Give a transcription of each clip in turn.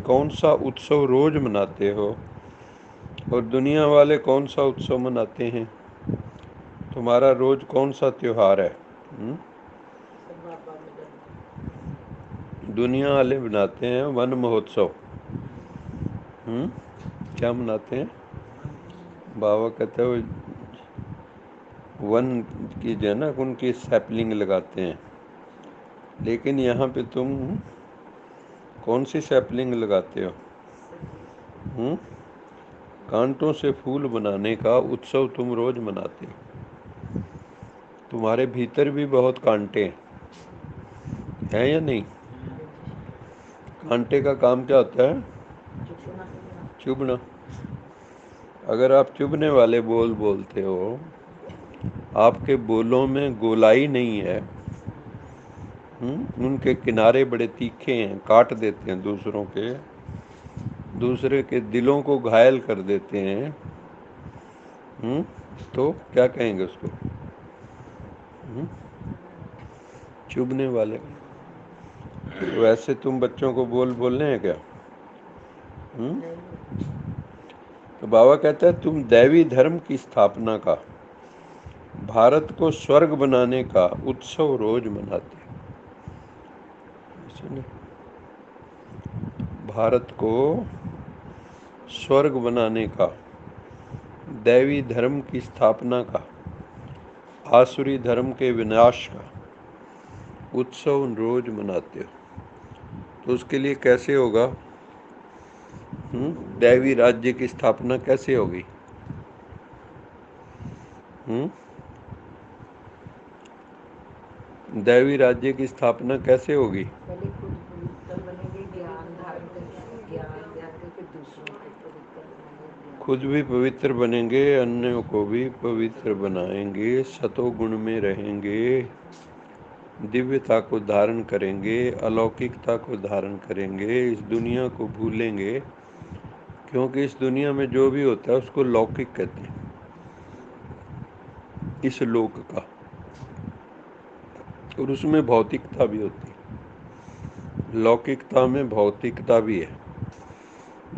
कौन सा उत्सव रोज मनाते हो और दुनिया वाले कौन सा उत्सव मनाते हैं? तुम्हारा रोज कौन सा त्योहार है? दुनिया वाले मनाते हैं वन महोत्सव। क्या मनाते हैं? बाबा कहते हैं वन की जो है ना उनकी सैपलिंग लगाते हैं, लेकिन यहाँ पे तुम कौन सी सैपलिंग लगाते हो? कांटों से फूल बनाने का उत्सव तुम रोज मनाते हो। तुम्हारे भीतर भी बहुत कांटे हैं या नहीं? कांटे का काम क्या होता है? चुभना। अगर आप चुभने वाले बोल बोलते हो, आपके बोलों में गोलाई नहीं है, उनके किनारे बड़े तीखे हैं, काट देते हैं दूसरे के दिलों को घायल कर देते हैं, तो क्या कहेंगे उसको? चुभने वाले। वैसे तुम बच्चों को बोलने हैं क्या? तो बाबा कहता है तुम दैवी धर्म की स्थापना का, भारत को स्वर्ग बनाने का उत्सव रोज मनाते हैं। भारत को स्वर्ग बनाने का, दैवी धर्म की स्थापना का, आसुरी धर्म के विनाश का उत्सव रोज मनाते हो। तो उसके लिए कैसे होगा? दैवी राज्य की स्थापना कैसे होगी? दैवी राज्य की स्थापना कैसे होगी? पहले खुद पवित्र बनेंगे, ज्ञान धारण करके, ज्ञान ध्यान करके दूसरों को पवित्र बनाएंगे। खुद भी पवित्र बनेंगे, अन्यों को भी पवित्र बनाएंगे, सतोगुण में रहेंगे, दिव्यता को धारण करेंगे, अलौकिकता को धारण करेंगे, इस दुनिया को भूलेंगे, क्योंकि इस दुनिया में जो भी होता है उसको लौकिक कहते हैं, इस लोक का, और उसमें भौतिकता भी होती है। लौकिकता में भौतिकता भी है,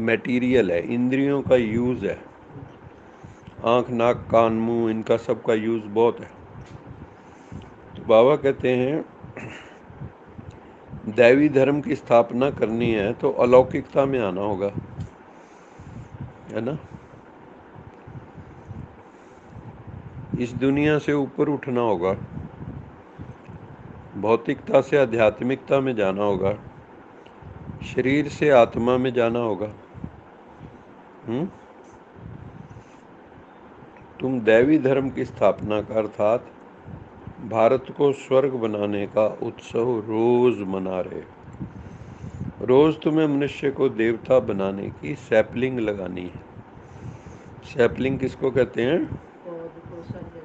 मटेरियल है, इंद्रियों का यूज है, आँख नाक कान मुंह इनका सबका यूज बहुत है। तो बाबा कहते हैं दैवी धर्म की स्थापना करनी है तो अलौकिकता में आना होगा, है ना? इस दुनिया से ऊपर उठना होगा, भौतिकता से आध्यात्मिकता में जाना होगा, शरीर से आत्मा में जाना होगा। तुम दैवी धर्म की स्थापना का अर्थात भारत को स्वर्ग बनाने का उत्सव रोज मना रहे। रोज तुम्हें मनुष्य को देवता बनाने की सैपलिंग लगानी है। सैपलिंग किसको कहते हैं?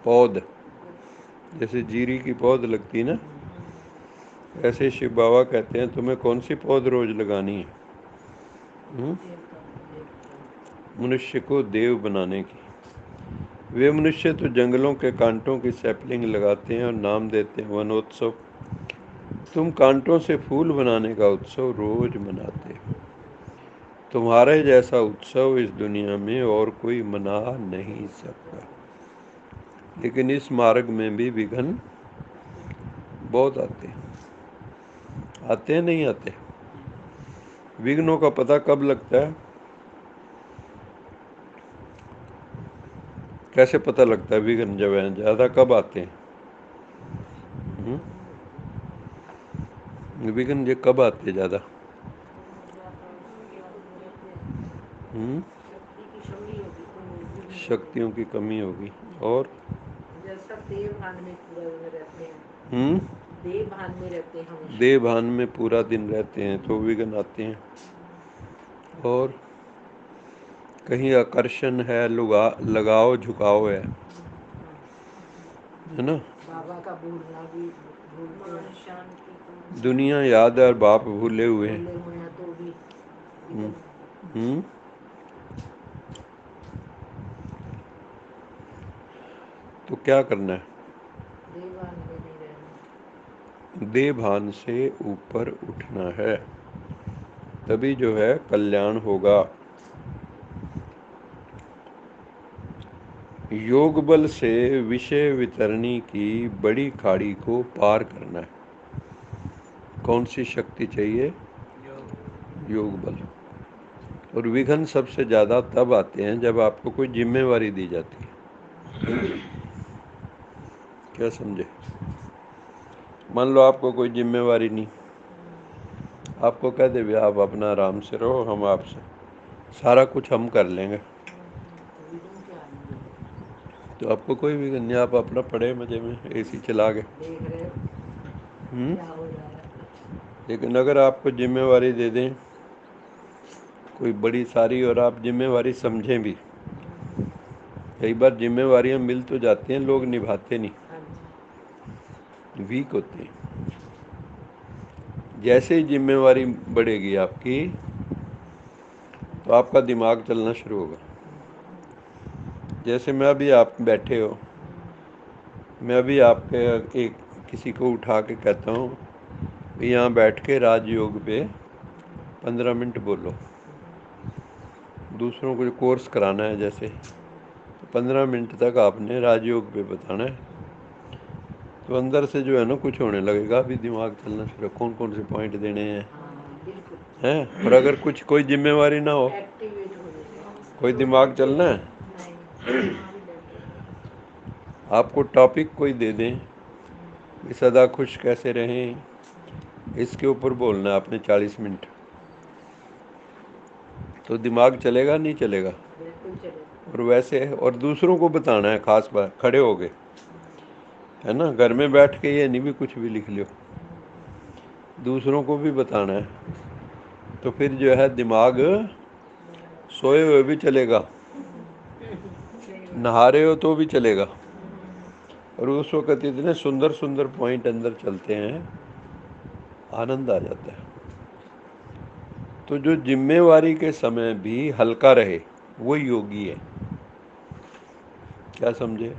पौध। जैसे जीरी की पौध लगती है ना, ऐसे शिव बाबा कहते हैं तुम्हें कौन सी पौध रोज लगानी है? मनुष्य को देव बनाने की। वे मनुष्य तो जंगलों के कांटों की सैपलिंग लगाते हैं और नाम देते हैं वनोत्सव। तुम कांटों से फूल बनाने का उत्सव रोज मनाते हो। तुम्हारे जैसा उत्सव इस दुनिया में और कोई मना नहीं सकता। लेकिन इस मार्ग में भी विघ्न बहुत आते हैं, नहीं आते? विघ्नों का पता कब लगता है? कैसे पता लगता है विघ्न जब है ज्यादा कब आते हैं? विघ्न ये कब आते हैं ज्यादा? शक्तियों की कमी होगी। और जैसा देव भान में पूरा दिन रहते हैं, देव भान में पूरा दिन रहते हैं तो विघ्न आते हैं। और कहीं आकर्षण है, लगाव झुकाव है ना? बाबा का भूलना भी भूलते हैं, दुनिया याद है और बाप भूले हुए हैं। तो भी तो क्या करना है? देवान में नहीं रहना, देवभान से ऊपर उठना है। तभी जो है कल्याण होगा। योग बल से विषय वितरणी की बड़ी खाड़ी को पार करना है। कौन सी शक्ति चाहिए? योग बल। और विघ्न सबसे ज्यादा तब आते हैं जब आपको कोई जिम्मेवारी दी जाती है। क्या समझे? मान लो आपको कोई जिम्मेवारी नहीं, आपको कह दे भैया आप अपना आराम से रहो, हम आपसे सारा कुछ हम कर लेंगे, विघ्न क्या आएंगे? तो आपको कोई विघ्न नहीं, आप अपना पड़े मजे में एसी चला के। देख रहे हो क्या हो रहा है। लेकिन अगर आपको जिम्मेवारी दे दें कोई बड़ी सारी और आप जिम्मेवारी समझें भी, कई बार जिम्मेवारियां मिल तो जाती हैं, लोग निभाते नहीं, हाँ जी। वीक होते हैं। जैसे ही जिम्मेवारी बढ़ेगी आपकी तो आपका दिमाग चलना शुरू होगा। जैसे मैं अभी आप बैठे हो, मैं अभी आपके एक किसी को उठा के कहता हूँ यहाँ बैठ के राजयोग पे 15 मिनट बोलो। दूसरों को जो कोर्स कराना है जैसे, तो 15 मिनट तक आपने राजयोग पे बताना है, तो अंदर से जो है ना कुछ होने लगेगा, अभी दिमाग चलना शुरू, कौन कौन से पॉइंट देने हैं, हाँ बिल्कुल। हैं। और अगर कुछ कोई जिम्मेवारी ना हो, एक्टिवेट हो जाएगा। कोई दिमाग चलना है, नहीं। आपको टॉपिक कोई दे दें कि सदा खुश कैसे रहें, इसके ऊपर बोलना है आपने 40 मिनट, तो दिमाग चलेगा नहीं चलेगा? बिल्कुल चलेगा। और वैसे और दूसरों को बताना है, खास बात खड़े हो गए, है ना। घर में बैठ के ये नहीं भी कुछ भी लिख लो, दूसरों को भी बताना है, तो फिर जो है दिमाग सोए हुए भी चलेगा, नहा रहे हो तो भी चलेगा, और उस वक्त इतने सुंदर सुंदर पॉइंट अंदर चलते हैं, आनंद आ जाता है। तो जो जिम्मेवारी के समय भी हल्का रहे वो योगी है। क्या समझे?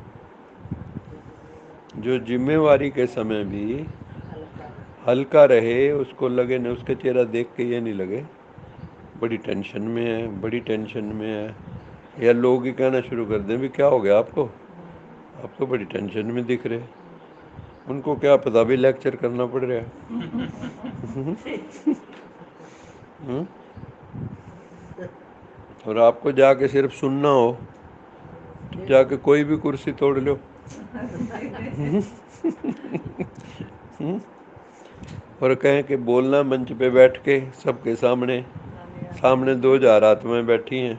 जो जिम्मेवारी के समय भी हल्का हल्का रहे, उसको लगे न, उसका चेहरा देख के ये नहीं लगे बड़ी टेंशन में है, बड़ी टेंशन में है, या लोग ही कहना शुरू कर दें भी क्या हो गया आपको, आप तो बड़ी टेंशन में दिख रहे। उनको क्या पता भी लेक्चर करना पड़ रहा है। हम्म? और आपको जाके सिर्फ सुनना हो तो जाके कोई भी कुर्सी तोड़ लो। और कहें कि बोलना मंच पे बैठ के सबके सामने, सामने 2000 आत्माएं बैठी हैं,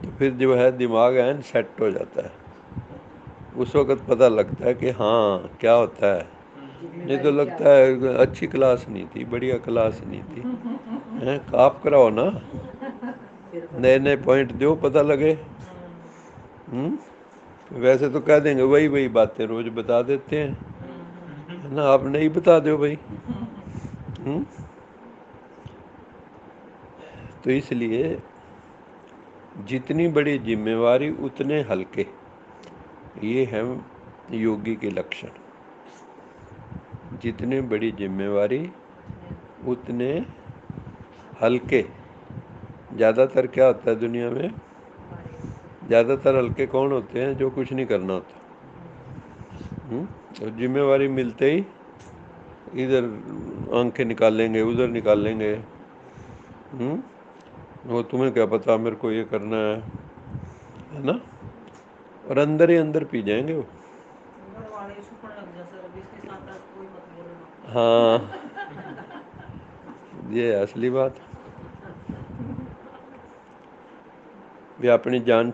तो फिर जो है दिमाग है सेट हो जाता है। उस वक्त पता लगता है कि हाँ क्या होता है। नहीं तो लगता है अच्छी क्लास नहीं थी, बढ़िया क्लास नहीं थी, हैं। आप कराओ ना, नए नए पॉइंट दो, पता लगे। वैसे तो कह देंगे वही वही बातें रोज बता देते हैं, है ना, आप नहीं बता दो भाई। तो इसलिए जितनी बड़ी जिम्मेवारी उतने हल्के, ये है योगी के लक्षण। जितनी बड़ी जिम्मेवारी उतने हल्के। ज़्यादातर क्या होता है दुनिया में, ज़्यादातर हल्के कौन होते हैं? जो कुछ नहीं करना होता। और जिम्मेवारी मिलते ही इधर आंखें निकाल लेंगे, उधर निकाल लेंगे। वो तुम्हें क्या पता, मेरे को ये करना है ना। और अंदर ही अंदर पी जाएंगे वो। हाँ, ये है असली बात। वे अपनी जान